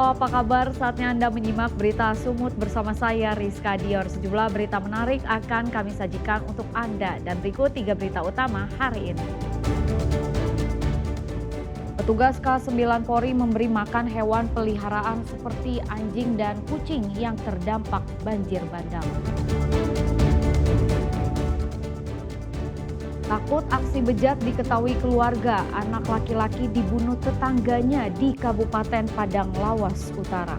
Halo, apa kabar? Saatnya Anda menyimak berita Sumut bersama saya, Rizka Dior. Sejumlah berita menarik akan kami sajikan untuk Anda. Dan berikut 3 berita utama hari ini. Petugas K9 Polri memberi makan hewan peliharaan seperti anjing dan kucing yang terdampak banjir bandang. Takut aksi bejat diketahui keluarga, anak laki-laki dibunuh tetangganya di Kabupaten Padang Lawas Utara.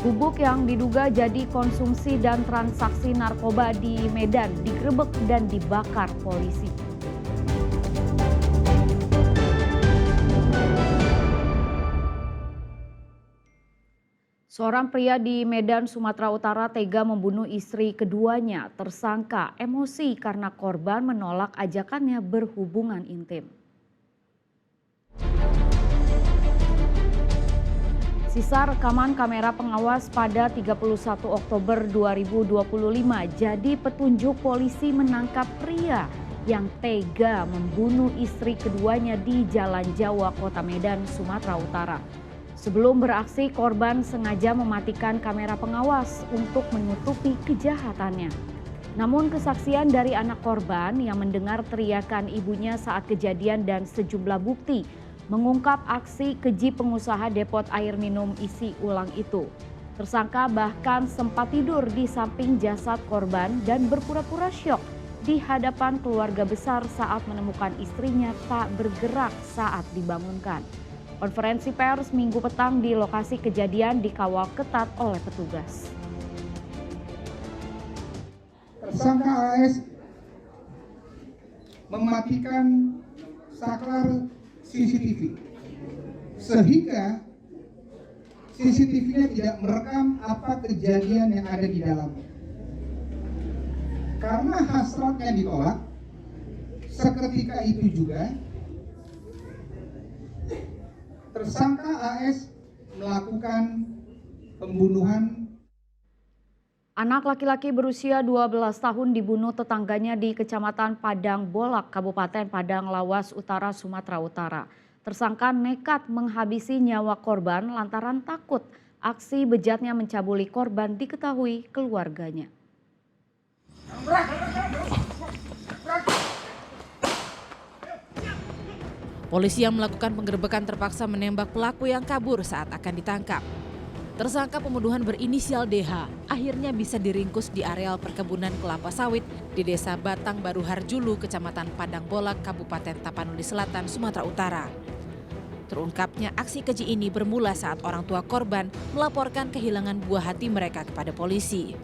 Bubuk yang diduga jadi konsumsi dan transaksi narkoba di Medan digerebek dan dibakar polisi. Seorang pria di Medan, Sumatera Utara tega membunuh istri keduanya. Tersangka emosi karena korban menolak ajakannya berhubungan intim. Sisa rekaman kamera pengawas pada 31 Oktober 2025 jadi petunjuk polisi menangkap pria yang tega membunuh istri keduanya di Jalan Jawa, Kota Medan, Sumatera Utara. Sebelum beraksi, korban sengaja mematikan kamera pengawas untuk menutupi kejahatannya. Namun kesaksian dari anak korban yang mendengar teriakan ibunya saat kejadian dan sejumlah bukti mengungkap aksi keji pengusaha depot air minum isi ulang itu. Tersangka bahkan sempat tidur di samping jasad korban dan berpura-pura syok di hadapan keluarga besar saat menemukan istrinya tak bergerak saat dibangunkan. Konferensi pers Minggu petang di lokasi kejadian dikawal ketat oleh petugas. Tersangka AS mematikan saklar CCTV sehingga CCTV-nya tidak merekam apa kejadian yang ada di dalamnya. Karena hasratnya ditolak, seketika itu juga tersangka AS melakukan pembunuhan. Anak laki-laki berusia 12 tahun dibunuh tetangganya di Kecamatan Padang Bolak, Kabupaten Padang Lawas Utara, Sumatera Utara. Tersangka nekat menghabisi nyawa korban lantaran takut aksi bejatnya mencabuli korban diketahui keluarganya. Polisi yang melakukan penggerebekan terpaksa menembak pelaku yang kabur saat akan ditangkap. Tersangka pembunuhan berinisial DH akhirnya bisa diringkus di areal perkebunan kelapa sawit di Desa Batang Baru Harjulu, Kecamatan Padang Bolak, Kabupaten Tapanuli Selatan, Sumatera Utara. Terungkapnya aksi keji ini bermula saat orang tua korban melaporkan kehilangan buah hati mereka kepada polisi.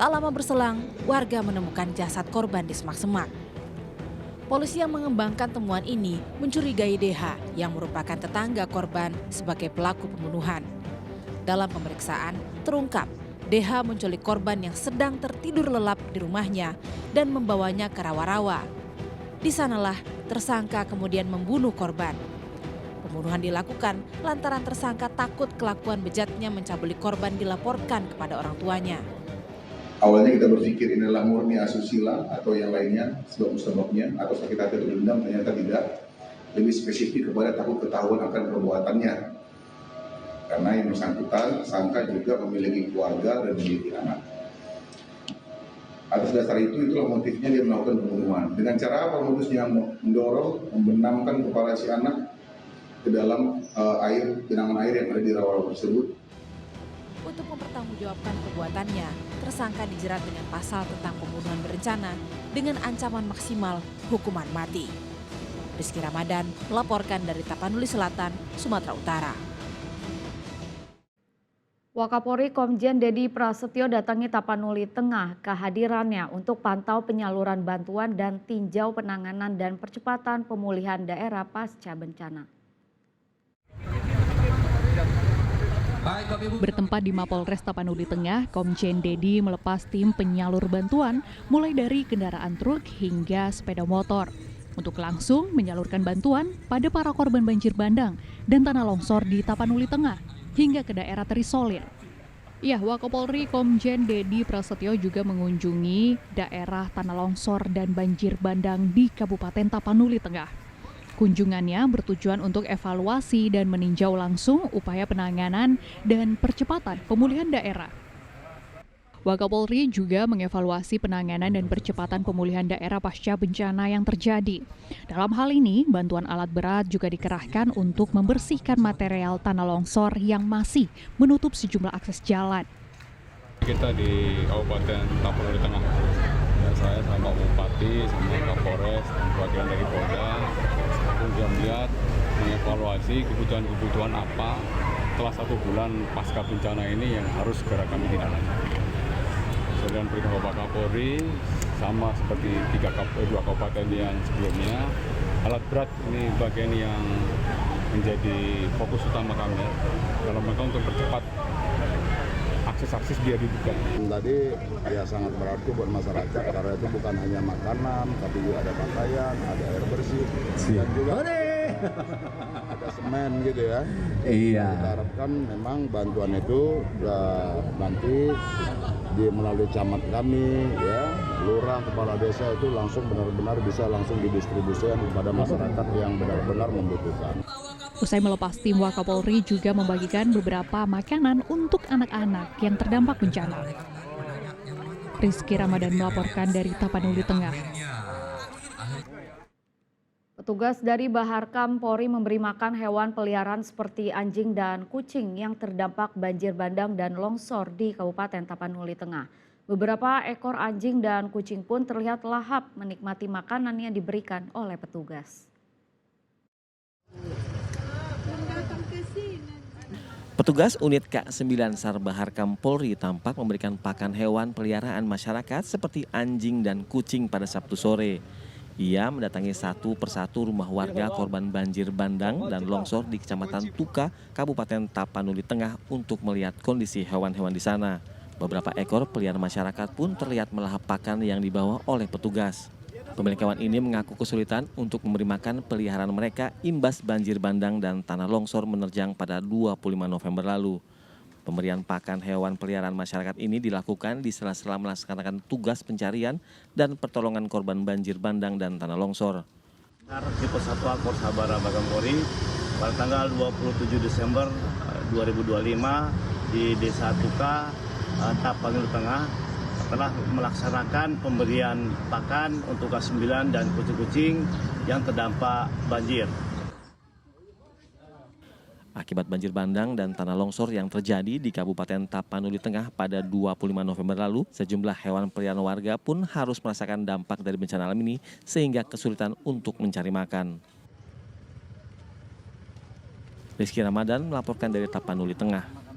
Tak lama berselang, warga menemukan jasad korban di semak-semak. Polisi yang mengembangkan temuan ini mencurigai DH yang merupakan tetangga korban sebagai pelaku pembunuhan. Dalam pemeriksaan, terungkap DH menculik korban yang sedang tertidur lelap di rumahnya dan membawanya ke rawa-rawa. Di sanalah tersangka kemudian membunuh korban. Pembunuhan dilakukan lantaran tersangka takut kelakuan bejatnya mencabuli korban dilaporkan kepada orang tuanya. Awalnya kita berpikir ini adalah murni asusila atau yang lainnya sebab-sebabnya atau sakit hati atau dendam, ternyata tidak. Lebih spesifik kepada takut ketahuan akan perbuatannya. Karena yang bersangkutan, sangka juga memiliki keluarga dan memiliki anak. Atas dasar itulah motifnya dia melakukan pembunuhan. Dengan cara apa modusnya? Mendorong, membenamkan kepala si anak ke dalam genangan air yang ada di rawa-rawa tersebut. Untuk mempertanggungjawabkan perbuatannya, tersangka dijerat dengan pasal tentang pembunuhan berencana dengan ancaman maksimal hukuman mati. Rizky Ramadan melaporkan dari Tapanuli Selatan, Sumatera Utara. Wakapolri Komjen Dedi Prasetyo datangi Tapanuli Tengah. Kehadirannya untuk pantau penyaluran bantuan dan tinjau penanganan dan percepatan pemulihan daerah pasca bencana. Bertempat di Mapolres Tapanuli Tengah, Komjen Dedi melepas tim penyalur bantuan mulai dari kendaraan truk hingga sepeda motor untuk langsung menyalurkan bantuan pada para korban banjir bandang dan tanah longsor di Tapanuli Tengah hingga ke daerah terisolir. Ya, Wakapolri Komjen Dedi Prasetyo juga mengunjungi daerah tanah longsor dan banjir bandang di Kabupaten Tapanuli Tengah. Kunjungannya bertujuan untuk evaluasi dan meninjau langsung upaya penanganan dan percepatan pemulihan daerah. Wakapolri juga mengevaluasi penanganan dan percepatan pemulihan daerah pasca bencana yang terjadi. Dalam hal ini, bantuan alat berat juga dikerahkan untuk membersihkan material tanah longsor yang masih menutup sejumlah akses jalan. Kita di Kabupaten Tapanuli Tengah, ya, saya sama Bupati, sama Kapolres, dan perwakilan dari Polda, kemudian melihat mengevaluasi kebutuhan apa setelah 1 bulan pasca bencana ini yang harus segera kami tindak lanjuti. Dan perintah Bapak Kapolri sama seperti 2 kabupaten yang sebelumnya, alat berat ini bagian yang menjadi fokus utama kami dalam rangka untuk percepat akses biar dibuka. Tadi ya sangat berarti buat masyarakat karena itu bukan hanya makanan, tapi juga ada pakaian, ada air bersih, dan juga ada semen gitu ya. Iya. Kita harapkan memang bantuan itu nanti melalui camat kami, ya, lurah, kepala desa itu langsung benar-benar bisa langsung didistribusikan kepada masyarakat yang benar-benar membutuhkan. Usai melepas tim Wakapolri juga membagikan beberapa makanan untuk anak-anak yang terdampak bencana. Rizky Ramadan melaporkan dari Tapanuli Tengah. Petugas dari Baharkam Polri memberi makan hewan peliharaan seperti anjing dan kucing yang terdampak banjir bandang dan longsor di Kabupaten Tapanuli Tengah. Beberapa ekor anjing dan kucing pun terlihat lahap menikmati makanan yang diberikan oleh petugas. Petugas unit K9 SAR Baharkam Polri tampak memberikan pakan hewan peliharaan masyarakat seperti anjing dan kucing pada Sabtu sore. Ia mendatangi satu persatu rumah warga korban banjir bandang dan longsor di Kecamatan Tuka, Kabupaten Tapanuli Tengah untuk melihat kondisi hewan-hewan di sana. Beberapa ekor peliharaan masyarakat pun terlihat melahap pakan yang dibawa oleh petugas. Pemilik hewan ini mengaku kesulitan untuk memberi makan peliharaan mereka imbas banjir bandang dan tanah longsor menerjang pada 25 November lalu. Pemberian pakan hewan peliharaan masyarakat ini dilakukan di sela-sela melaksanakan tugas pencarian dan pertolongan korban banjir bandang dan tanah longsor. Tipe Satwa Korps Sabara Bagampori pada tanggal 27 Desember 2025 di Desa Tuka, Tapanuli Tengah telah melaksanakan pemberian pakan untuk K9 dan kucing-kucing yang terdampak banjir. Akibat banjir bandang dan tanah longsor yang terjadi di Kabupaten Tapanuli Tengah pada 25 November lalu, sejumlah hewan peliharaan warga pun harus merasakan dampak dari bencana alam ini sehingga kesulitan untuk mencari makan. Rizky Ramadan melaporkan dari Tapanuli Tengah.